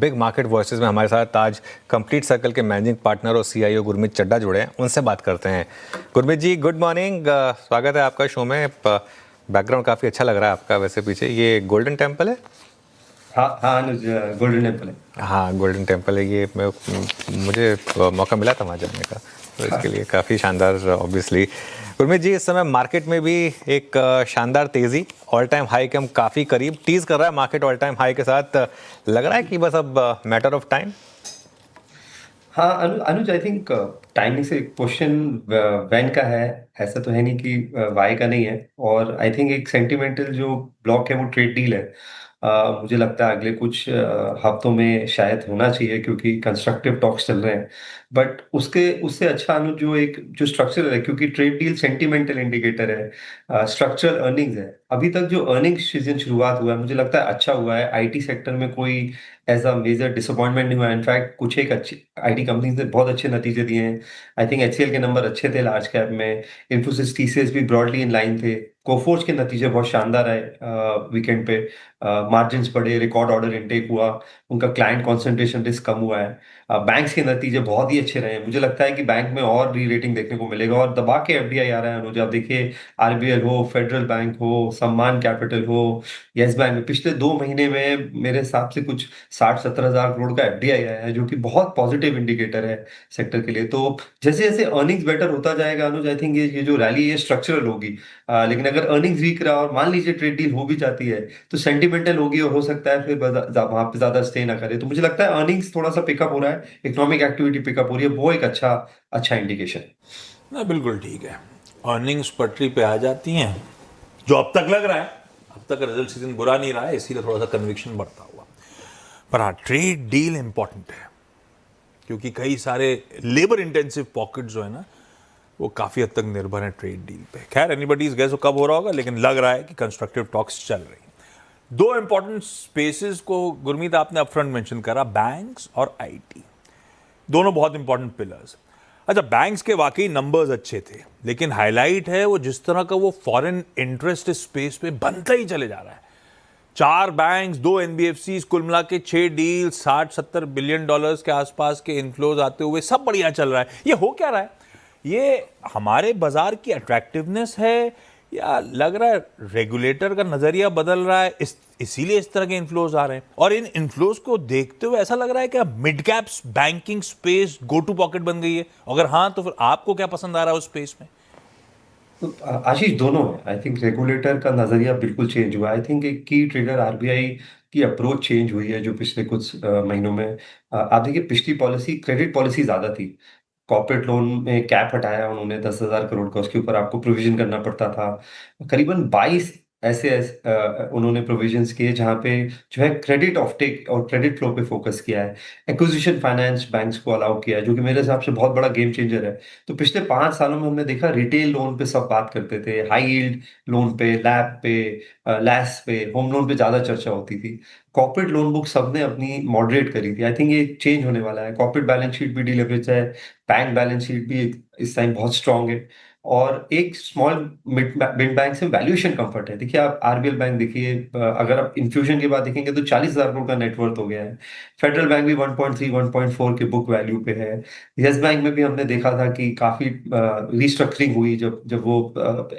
Big market voices में हमारे साथ आज कंप्लीट सर्कल के मैनेजिंग पार्टनर और सीईओ गुरमीत चड्ढा जुड़े हैं, उनसे बात करते हैं। गुरमीत जी, गुड मॉर्निंग, स्वागत है आपका शो में। बैकग्राउंड काफ़ी अच्छा लग रहा है आपका, वैसे पीछे ये गोल्डन टेम्पल है। हाँ हाँ अनुज, गोल्डन टेम्पल है। हाँ, गोल्डन टेम्पल है ये। मुझे मौका मिला था वहाँ जाने का, तो इसके लिए काफ़ी शानदार। ऑब्वियसली गुरमीत जी, इस समय मार्केट में भी एक शानदार तेज़ी, ऑल टाइम हाई के हम काफ़ी करीब टीज कर रहा है मार्केट ऑल टाइम हाई के साथ। लग रहा है कि बस अब मैटर ऑफ टाइम। हाँ अनुज, आई थिंक टाइमिंग से क्वेश्चन वैन का है। ऐसा तो है नहीं कि वाई का नहीं है। और आई थिंक एक सेंटिमेंटल जो ब्लॉक है वो ट्रेड डील है। मुझे लगता है अगले कुछ हफ्तों में शायद होना चाहिए, क्योंकि कंस्ट्रक्टिव टॉक्स चल रहे हैं। बट उसके उससे अच्छा अनुज, जो स्ट्रक्चरल है, क्योंकि ट्रेड डील सेंटिमेंटल इंडिकेटर है, स्ट्रक्चरल अर्निंग्स है। अभी तक जो अर्निंग्स सीजन शुरुआत हुआ है, मुझे लगता है अच्छा हुआ है। आईटी सेक्टर में कोई ऐसा मेजर डिसअपॉइंटमेंट नहीं हुआ। इनफैक्ट कुछ एक अच्छी आईटी कंपनीज ने बहुत अच्छे नतीजे दिए हैं। आई थिंक एचसीएल के नंबर अच्छे थे लार्ज कैप में। इन्फोसिस टीसीएस भी ब्रॉडली इन लाइन थे। कोफोर्ज के नतीजे बहुत शानदार आए वीकेंड पे। मार्जिन्स बढ़े, रिकॉर्ड ऑर्डर इनटेक हुआ, उनका क्लाइंट कंसंट्रेशन रिस्क कम हुआ है। बैंक्स के नतीजे बहुत ही अच्छे रहे हैं। मुझे लगता है कि बैंक में और री रेटिंग देखने को मिलेगा, और दबा के एफडीआई आ रहा है अनुज। आप देखिए, आरबीएल हो, फेडरल बैंक हो, सम्मान कैपिटल हो, यस बैंक में पिछले 2 महीने में मेरे हिसाब से कुछ 60-70 हज़ार करोड़ का एफडीआई आया है, जो कि बहुत पॉजिटिव इंडिकेटर है सेक्टर के लिए। तो जैसे जैसे अर्निंग्स बेटर होता जाएगा अनुज, आई थिंक ये जो रैली है स्ट्रक्चरल होगी। लेकिन अगर अर्निंग्स वीक रहा और मान लीजिए ट्रेड डील हो भी जाती है, तो सेंटिमेंटल होगी और हो सकता है फिर वहां पे ज्यादा स्टे ना करे। तो मुझे लगता है अर्निंग्स थोड़ा सा पिकअप हो रहा है, इकोनॉमिक एक्टिविटी पिकअप हो रही है, वो एक अच्छा अच्छा इंडिकेशन है। ना बिल्कुल ठीक है। अर्निंग्स पटरी पे आ जाती हैं, जो अब तक लग रहा है। अब तक रिजल्ट सीजन बुरा नहीं रहा है, इसीलिए थोड़ा सा कन्विक्शन बढ़ता हुआ। पर हाँ, ट्रेड डील इंपॉर्टेंट है, क्योंकि कई सारे लेबर इंटेंसिव पॉकेट जो है ना, वो काफ़ी हद तक निर्भर है ट्रेड डील पे। खैर एनीबडीज गेस कब हो रहा होगा, लेकिन लग रहा है कि कंस्ट्रक्टिव टॉक्स चल रही हैं। दो इंपॉर्टेंट स्पेसेस को गुरमीत आपने अपफ्रंट मेंशन करा, बैंक्स और आईटी। दोनों बहुत इंपॉर्टेंट पिलर्स। अच्छा, बैंक्स के वाकई नंबर्स अच्छे थे, लेकिन हाईलाइट है वो जिस तरह का वो फॉरेन इंटरेस्ट इस स्पेस पे बनता ही चले जा रहा है। 4 बैंक्स, 2 एनबीएफसी, कुल मिला के 6 डील, 60-70 बिलियन डॉलर्स के आसपास के इन्फ्लोज आते हुए सब बढ़िया चल रहा है। ये हो क्या रहा है? ये हमारे बाजार की अट्रैक्टिवनेस है, या लग रहा है रेगुलेटर का नजरिया बदल रहा है, इसीलिए इस तरह के इन्फ्लोज आ रहे हैं? और इन इन्फ्लोज को देखते हुए ऐसा लग रहा है कि mid caps banking space go to pocket बन गई है? अगर हाँ, तो फिर आपको क्या पसंद आ रहा है उस स्पेस में? तो आशीष, दोनों है। आई थिंक रेगुलेटर का नजरिया बिल्कुल चेंज हुआ। आई थिंक एक की ट्रिगर आरबीआई की अप्रोच चेंज हुई है, जो पिछले कुछ महीनों में आप देखिए, पिछली पॉलिसी क्रेडिट पॉलिसी ज्यादा थी। कॉर्पोरेट लोन में कैप हटाया उन्होंने 10,000 करोड़ का, उसके ऊपर आपको प्रोविजन करना पड़ता था। करीबन 22 उन्होंने प्रोविजंस किए, जहां पे जो है क्रेडिट ऑफटेक और क्रेडिट फ्लो पे फोकस किया है। एक्विजिशन फाइनेंस बैंक्स को अलाउ किया है, जो कि मेरे हिसाब से बहुत बड़ा गेम चेंजर है। तो पिछले 5 सालों में हमने देखा, रिटेल लोन पे सब बात करते थे, हाई यील्ड लोन पे, लैब पे, लैस पे, होम लोन पे ज्यादा चर्चा होती थी। कॉर्पोरेट लोन बुक सबने अपनी मॉडरेट करी थी। आई थिंक ये चेंज होने वाला है। कॉर्पोरेट बैलेंस शीट भी डिलेवरेज है, बैंक बैलेंस शीट भी इस टाइम बहुत स्ट्रांग है। और एक स्मॉल मिड मिड बैंक से वैल्यूएशन कंफर्ट है। देखिए, आप आरबीएल बैंक देखिए, अगर आप इन्फ्यूजन के बाद देखेंगे तो 40,000 करोड़ का नेटवर्थ हो गया है। फेडरल बैंक भी 1.3 1.4 के बुक वैल्यू पे है। यस बैंक में भी हमने देखा था कि काफी रिस्ट्रक्चरिंग हुई जब जब वो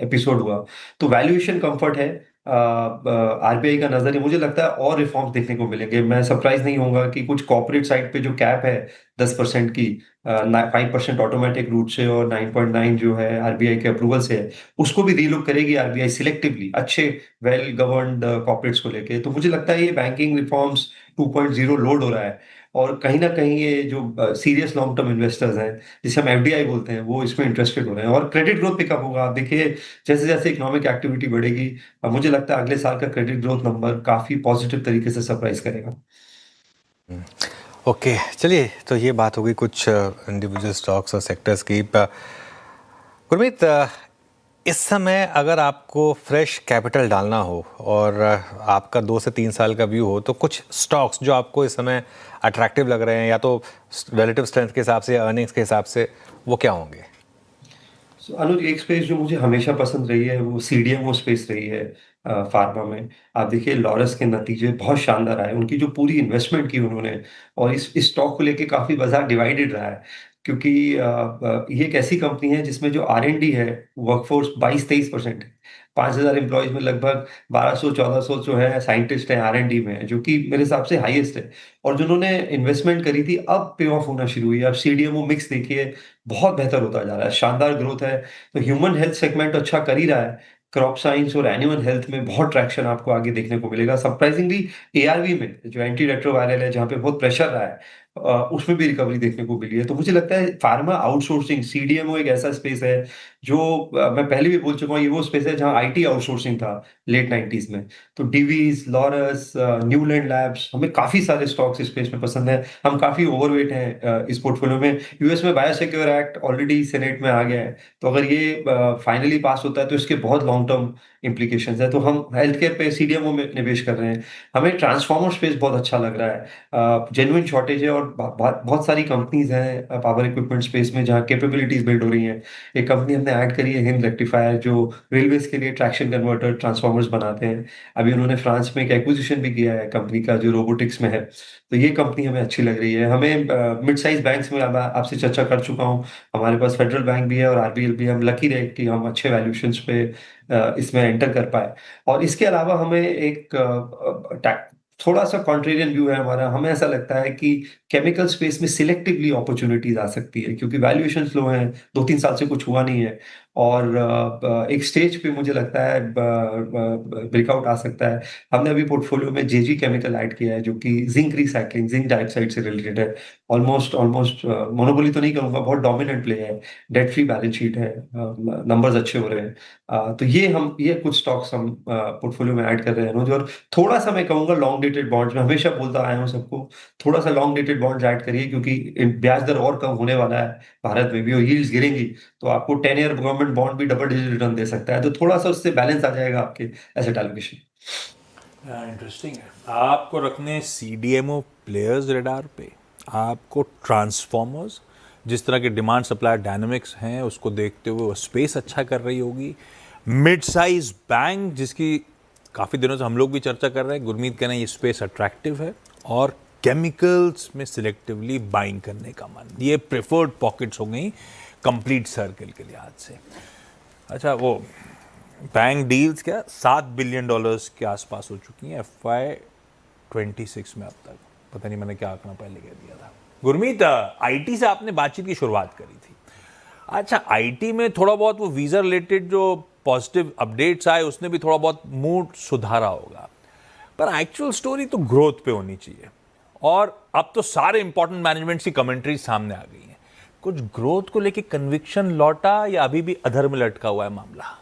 एपिसोड हुआ। तो वैल्यूएशन कंफर्ट है। आरबीआई का नजरिया, मुझे लगता है और रिफॉर्म्स देखने को मिलेंगे। मैं सरप्राइज नहीं होऊंगा कि कुछ कॉर्पोरेट साइड पे जो कैप है 10% की, 5% ऑटोमेटिक रूट से और 9.9 जो है आरबीआई के अप्रूवल से है, उसको भी रीलुक करेगी आरबीआई सिलेक्टिवली अच्छे वेल गवर्नड कॉर्पोरेट्स को लेके। तो मुझे लगता है ये बैंकिंग रिफॉर्म्स 2.0 लोड हो रहा है। और कहीं ना कहीं ये जो सीरियस लॉन्ग टर्म इन्वेस्टर्स हैं, जिसे हम एफडीआई बोलते हैं, वो इसमें इंटरेस्टेड हो रहे हैं। और क्रेडिट ग्रोथ पिकअप होगा। आप देखिए, जैसे जैसे इकोनॉमिक एक्टिविटी बढ़ेगी, मुझे लगता है अगले साल का क्रेडिट ग्रोथ नंबर काफी पॉजिटिव तरीके से सरप्राइज करेगा। ओके, चलिए, तो ये बात होगी कुछ इंडिविजुअल स्टॉक्स और सेक्टर्स की। गुरमीत, इस समय अगर आपको फ्रेश कैपिटल डालना हो और आपका 2 से 3 साल का व्यू हो, तो कुछ स्टॉक्स जो आपको इस समय अट्रैक्टिव लग रहे हैं, या तो रिलेटिव स्ट्रेंथ के हिसाब से, अर्निंग्स के हिसाब से, वो क्या होंगे? अनुज, एक स्पेस जो मुझे हमेशा पसंद रही है वो सीडीएमओ स्पेस रही है। फार्मा में। आप देखिए लॉरस के नतीजे बहुत शानदार आए, उनकी जो पूरी इन्वेस्टमेंट की उन्होंने, और इस स्टॉक को लेके काफ़ी बाज़ार डिवाइडेड रहा है, क्योंकि ये एक ऐसी कंपनी है जिसमें जो R&D है, वर्कफ़ोर्स 22-23% है। 5,000 एम्प्लॉइज़ में लगभग 1200-1400 जो है साइंटिस्ट हैं R&D में, जो कि मेरे हिसाब से हाईएस्ट है। और जिन्होंने इन्वेस्टमेंट करी थी, अब पे ऑफ होना शुरू हुई है। अब CDMO मिक्स देखिए, बहुत बेहतर होता जा रहा है, शानदार ग्रोथ है। तो ह्यूमन हेल्थ सेगमेंट अच्छा कर ही रहा है। क्रॉप साइंस और एनिमल हेल्थ में बहुत ट्रैक्शन आपको आगे देखने को मिलेगा। सरप्राइजिंगली ARV में, जो एंटी रेट्रोवायरल है, जहाँ पे बहुत प्रेशर रहा है, उसमें भी रिकवरी देखने को मिली है। तो मुझे लगता है फार्मा आउटसोर्सिंग, CDMO एक ऐसा स्पेस है जो, मैं पहले भी बोल चुका हूँ, ये वो स्पेस है जहाँ IT आउटसोर्सिंग था लेट 90s में। तो डिवीज़, लॉरस, न्यूलैंड लैब्स, हमें काफ़ी सारे स्टॉक्स इस स्पेस में पसंद है। हम काफ़ी ओवरवेट हैं इस पोर्टफोलियो में। यूएस में बायोसिक्योर एक्ट ऑलरेडी सेनेट में आ गया है, तो अगर ये फाइनली पास होता है तो इसके बहुत लॉन्ग टर्म इम्प्लीकेशंस है। तो हम हेल्थ केयर पे CDMO में निवेश कर रहे हैं। हमें ट्रांसफार्मर स्पेस बहुत अच्छा लग रहा है। जेन्युइन शॉर्टेज है और बहुत सारी कंपनीज हैं पावर इक्विपमेंट स्पेस में जहाँ कैपेबिलिटीज बिल्ड हो रही हैं। एक कंपनी हमने ऐड करी है, हिंद रेक्टिफायर, जो रेलवेज के लिए ट्रैक्शन कन्वर्टर ट्रांसफार्मर्स बनाते हैं। अभी उन्होंने फ्रांस में एक एक्विजिशन भी किया है कंपनी का, जो रोबोटिक्स में है। तो ये कंपनी हमें अच्छी लग रही है। हमें मिड साइज बैंक्स में, अब आपसे चर्चा कर चुका हूँ, हमारे पास फेडरल बैंक भी है और RBL भी है। हम लकी रहे कि हम अच्छे वैल्यूएशंस पे इसमें एंटर कर पाए। और इसके अलावा हमें एक थोड़ा सा कॉन्ट्रेरियन व्यू है हमारा। हमें ऐसा लगता है कि केमिकल स्पेस में सिलेक्टिवली अपॉर्चुनिटीज आ सकती है, क्योंकि वैल्यूएशन लो हैं, 2-3 साल से कुछ हुआ नहीं है। और एक स्टेज पे मुझे लगता है ब्रेकआउट आ सकता है। हमने अभी पोर्टफोलियो में JG केमिकल ऐड किया है, जो कि जिंक रिसाइक्लिंग, जिंक डाइऑक्साइड से रिलेटेड है। ऑलमोस्ट ऑलमोस्ट मोनोपोली तो नहीं कहूंगा, बहुत डोमिनेंट प्ले है। डेट फ्री बैलेंस शीट है, नंबर्स अच्छे हो रहे हैं। तो ये कुछ स्टॉक्स हम पोर्टफोलियो में ऐड कर रहे हैं अनुज। और थोड़ा सा मैं कहूंगा लॉन्ग डेटेड बॉन्ड्स में, हमेशा बोलता आया हूं सबको, थोड़ा सा लॉन्ग डेटेड बॉन्ड्स ऐड करिए, क्योंकि ब्याज दर और कम होने वाला है भारत में भी, और यील्ड्स गिरेंगी। तो आपको 10 ईयर गवर्नमेंट बॉन्ड भी डबल डिजिट रिटर्न दे सकता है। तो थोड़ा सा उससे बैलेंस आ जाएगा आपके एसेट एलोकेशन। इंटरेस्टिंग है। आपको रखने CDMO प्लेयर्स रेडार पे, आपको ट्रांसफॉर्मर्स, जिस तरह के डिमांड सप्लाई डायनामिक्स हैं उसको देखते हुए वो स्पेस अच्छा कर रही होगी। मिड साइज बैंक, जिसकी काफ़ी दिनों से हम लोग भी चर्चा कर रहे हैं, गुरमीत कह रहे हैं ये स्पेस अट्रैक्टिव है। और केमिकल्स में सिलेक्टिवली बाइंग करने का मन, ये प्रेफर्ड पॉकेट्स हो गई कंप्लीट सर्कल के लिहाज से। अच्छा, वो बैंक डील्स क्या $7 बिलियन के आसपास हो चुकी हैं FY26 में अब तक। पता नहीं मैंने क्या आंकड़ा पहले कह दिया था। गुरमीत, IT से आपने बातचीत की शुरुआत करी थी। अच्छा, IT में थोड़ा बहुत वो वीज़ा रिलेटेड जो पॉजिटिव अपडेट्स आए, उसने भी थोड़ा बहुत मूड सुधारा होगा, पर एक्चुअल स्टोरी तो ग्रोथ पे होनी चाहिए। और अब तो सारे इंपॉर्टेंट मैनेजमेंट की कमेंट्री सामने आ गई हैं। कुछ ग्रोथ को लेके कन्विक्शन लौटा या अभी भी अधर में लटका हुआ है मामला?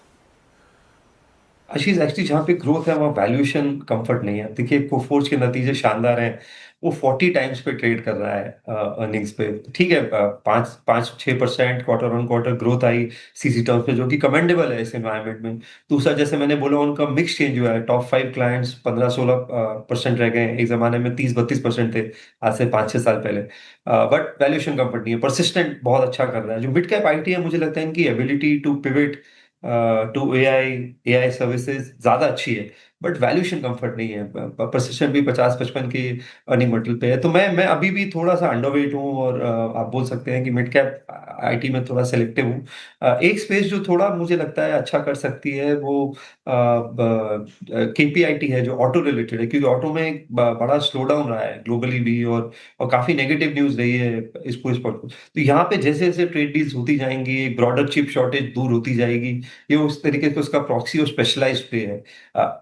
आशीष, एक्चुअली जहाँ पे ग्रोथ है वहाँ वैल्यूएशन कंफर्ट नहीं है। देखिए कोफोर्ज के नतीजे शानदार हैं। वो 40 टाइम्स पे ट्रेड कर रहा है अर्निंग्स पे। ठीक है, 5-6% quarter on quarter growth I CC terms पे, जो कि कमेंडेबल है इस एनवायरनमेंट में। दूसरा, जैसे मैंने बोला, उनका मिक्स चेंज हुआ है। टॉप 5 क्लाइंट्स 15-16% रह गए हैं। एक जमाने में 30-32% थे, आज से 5-6 साल पहले। बट वैल्यूएशन कंफर्ट नहीं है। परसिस्टेंट बहुत अच्छा कर रहा है। जो मिड कैप IT है, मुझे लगता है इनकी ability to pivot to AI services ज़्यादा अच्छी है, बट वैल्यूएशन कंफर्ट नहीं है। परसिस्टेंट भी 50-55 की अर्निंग मल्टीपल पे है। तो मैं अभी भी थोड़ा सा अंडरवेट हूँ, और आप बोल सकते हैं कि मिड कैप IT में थोड़ा सेलेक्टिव हूँ। एक स्पेस जो थोड़ा मुझे लगता है अच्छा कर सकती है, वो KPIT है, जो ऑटो रिलेटेड है, क्योंकि ऑटो में एक बड़ा स्लो डाउन रहा है ग्लोबली भी, और काफी नेगेटिव न्यूज रही है इस पर। तो यहाँ पे जैसे जैसे ट्रेड डील्स होती जाएंगी, एक ब्रॉडर चिप शॉर्टेज दूर होती जाएगी। ये उस तरीके से उसका प्रॉक्सी और स्पेशलाइज्ड पे है।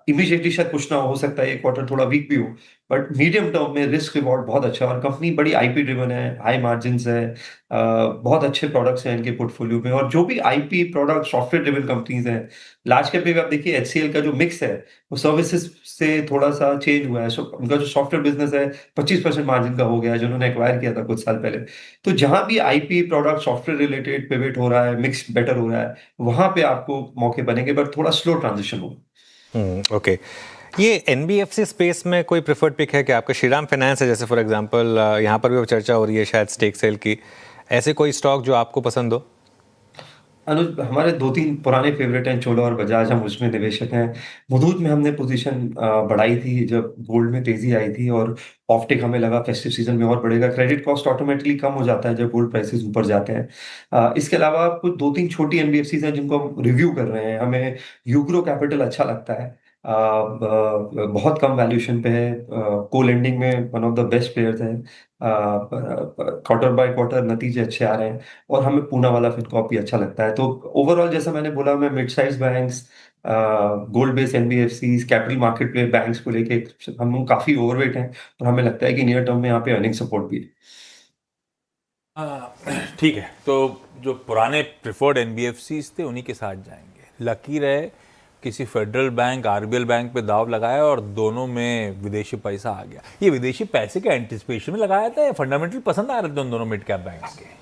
इमीडिएटली शायद कुछ ना हो सकता है, ये क्वार्टर थोड़ा वीक भी हो, बट मीडियम टर्म में रिस्क रिवॉर्ड बहुत अच्छा है। और कंपनी बड़ी IP ड्रिवन है, हाई मार्जिन है, बहुत अच्छे प्रोडक्ट्स हैं इनके पोर्टफोलियो में। और जो भी IP product software driven companies हैं, लार्ज कैप में भी आप देखिए HCL का जो मिक्स है, वो सर्विसेज से थोड़ा सा चेंज हुआ है। उनका जो सॉफ्टवेयर बिजनेस है 25% मार्जिन का हो गया है, जिन्होंने एक्वायर किया था कुछ साल पहले। तो जहां भी IP product software related pivot हो रहा है, मिक्स बेटर हो रहा है, वहां पे आपको मौके बनेंगे, बट थोड़ा स्लो ट्रांजिशन होगा। ओके। ये NBFC स्पेस में कोई प्रेफर्ड पिक है कि आपका? श्रीराम फाइनेंस है जैसे, फॉर एग्जांपल, यहाँ पर भी चर्चा हो रही है शायद स्टेक सेल की। ऐसे कोई स्टॉक जो आपको पसंद हो? अनुज, हमारे 2-3 पुराने फेवरेट हैं, चोला और बजाज, हम उसमें निवेशक हैं। मुथूट में हमने पोजीशन बढ़ाई थी जब गोल्ड में तेजी आई थी, और ऑफटेक हमें लगा फेस्टिव सीजन में और बढ़ेगा। क्रेडिट कॉस्ट ऑटोमेटिकली कम हो जाता है जब गोल्ड प्राइसेस ऊपर जाते हैं। इसके अलावा कुछ 2-3 छोटी एनबीएफसीज हैं जिनको हम रिव्यू कर रहे हैं। हमें यूग्रो कैपिटल अच्छा लगता है, बहुत कम वैल्यूएशन पे है, को लेंडिंग में one of the best players हैं, क्वार्टर बाय क्वार्टर नतीजे अच्छे आ रहे हैं, और हमें पूना वाला फिनकॉर्प भी अच्छा लगता है। तो ओवरऑल जैसा मैंने बोला, मैं mid size banks, gold based NBFCs, capital market पे बैंक्स को लेके हम काफी ओवरवेट हैं, और हमें लगता है कि नियर टर्म में यहाँ पे अर्निंग सपोर्ट भी है। ठीक है, तो जो पुराने प्रिफर्ड एनबीएफसीज थे उन्हीं के साथ जाएंगे। लकी रहे किसी फेडरल बैंक, आरबीएल बैंक पे दाव लगाया और दोनों में विदेशी पैसा आ गया। ये विदेशी पैसे के एंटिसिपेशन में लगाया था या फंडामेंटल पसंद आ रहे थे उन दोनों मिड कैप बैंक्स के?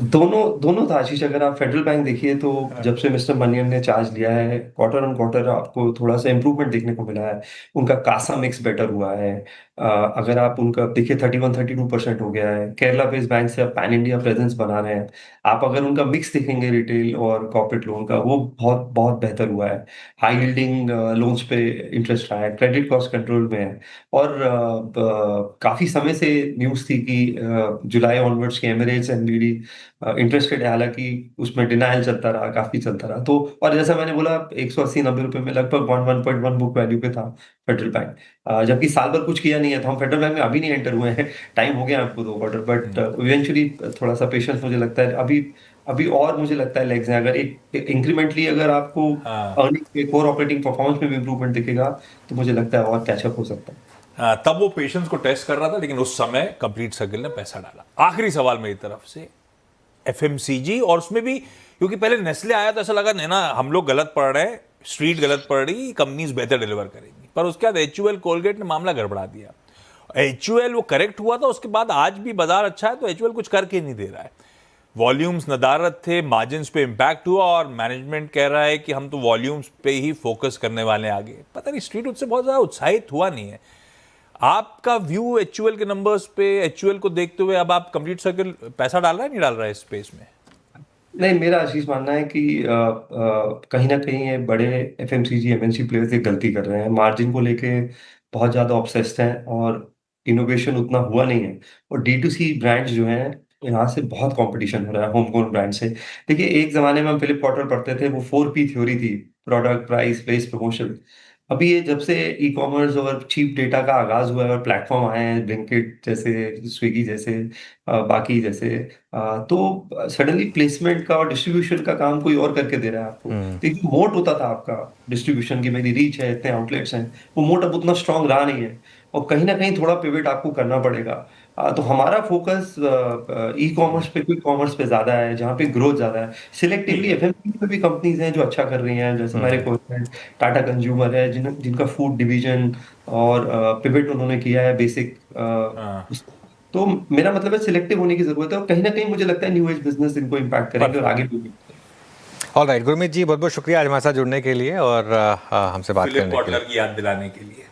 दोनों दोनों था आशीष। अगर आप फेडरल बैंक देखिए तो जब से मिस्टर मनियन ने चार्ज लिया है, क्वार्टर ऑन क्वार्टर आपको थोड़ा सा इंप्रूवमेंट देखने को मिला है। उनका कासा मिक्स बेटर हुआ है। अगर आप उनका देखिए 31-32% हो गया है। केरला बेस्ड बैंक से आप पैन इंडिया प्रेजेंस बना रहे हैं। आप अगर उनका मिक्स देखेंगे रिटेल और कॉर्पोरेट लोन का, वो बहुत बहुत बेहतर हुआ है। हाई यील्डिंग लोन्स पे इंटरेस्ट रहा है, क्रेडिट कॉस्ट कंट्रोल में है। और काफी समय से न्यूज थी कि जुलाई ऑनवर्ड्स के एमिरेट्स एनबीडी इंटरेस्टेड है, हालांकि उसमें डिनायल चलता रहा, काफी चलता रहा। तो और जैसा मैंने बोला, 180-90 रुपए में लगभग 1.1 बुक वैल्यू पे था फेडरल बैंक। जबकि साल भर कुछ किया नहीं है, तो हम फेडरल बैंक में अभी नहीं एंटर हुए हैं। टाइम हो गया आपको 2 क्वार्टर, बट इवेंचुअली थोड़ा सा पेशेंस मुझे लगता है अभी। अभी और मुझे लगता है लेग्स हैं। अगर एक इंक्रीमेंटली अगर आपको हाँ। अर्निंग के कोर ऑपरेटिंग परफॉर्मेंस में भी इंप्रूवमेंट दिखेगा, तो मुझे लगता है और कैचअप हो सकता है। तब वो पेशेंस को टेस्ट कर रहा था, लेकिन उस समय कंप्लीट सर्किल ने पैसा डाला। आखिरी सवाल मेरी तरफ से, एफएमसीजी, और उसमें भी क्योंकि पहले नेस्ले आया तो ऐसा लगा नहीं ना, हम लोग गलत पढ़ रहे हैं, स्ट्रीट गलत पढ़ रही, कंपनीज बेहतर डिलीवर करेंगी। पर उसके बाद एचयूएल कोलगेट ने मामला गड़बड़ा दिया। एचयूएल वो करेक्ट हुआ था, उसके बाद आज भी बाजार अच्छा है, तो एचयूएल कुछ करके नहीं दे रहा है। वॉल्यूम्स नदारत थे, मार्जिन्स पे इंपैक्ट हुआ, और मैनेजमेंट कह रहा है कि हम तो वॉल्यूम्स पे ही फोकस करने वाले हैं आगे। पता नहीं, स्ट्रीट उससे बहुत ज्यादा उत्साहित हुआ नहीं है। आपका व्यू एचयूएल के नंबर्स पे, एचयूएल को देखते हुए, अब आप कंप्लीट सर्किल पैसा डाल रहा है नहीं डाल रहा है इस स्पेस में? नहीं, मेरा आशीष मानना है कि कहीं ना कहीं ये बड़े एफएमसीजी एमएनसी प्लेयर्स एक गलती कर रहे हैं। मार्जिन को लेके बहुत ज्यादा ऑब्सेस्ड हैं, और इनोवेशन उतना हुआ नहीं है। और डी टू सी ब्रांड्स जो हैं, यहाँ से बहुत कंपटीशन हो रहा है होमग्रोन ब्रांड से। देखिए, एक जमाने में हम फिलिप कॉटरल पढ़ते थे, वो 4P थ्योरी थी, प्रोडक्ट, प्राइस, प्लेस, प्रमोशन। अभी ये जब से ई कॉमर्स और चीप डेटा का आगाज हुआ है और प्लेटफॉर्म आए हैं, ब्लिंकिट जैसे, स्विगी जैसे, बाकी जैसे, तो सडनली प्लेसमेंट का और डिस्ट्रीब्यूशन का काम कोई और करके दे रहा है आपको। तो एक जो मोट होता था आपका डिस्ट्रीब्यूशन की, मेरी रीच है, इतने आउटलेट्स हैं, वो मोट अब उतना स्ट्रांग रहा नहीं है, और कहीं ना कहीं थोड़ा पिवट आपको करना पड़ेगा। तो हमारा फोकस ई कॉमर्स पे, क्विक कॉमर्स पे ज्यादा है, जहाँ पे ग्रोथ ज्यादा है। सिलेक्टिवली एफएमसीजी में भी कंपनीज हैं जो अच्छा कर रही हैं, जैसे हमारे को टाटा कंज्यूमर है, जिनका फूड डिवीजन और पिवट उन्होंने किया है बेसिक। हाँ, तो मेरा मतलब है सिलेक्टिव होने की जरूरत है, और कहीं ना कहीं मुझे लगता है न्यू एज बिजनेस इनको इम्पैक्ट करेंगे और आगे भी। ऑल राइट गुरमीत जी, बहुत बहुत शुक्रिया आज हमारे साथ जुड़ने के लिए और हमसे बात फिलिप करने के लिए। कॉटलर की याद दिलाने के लिए।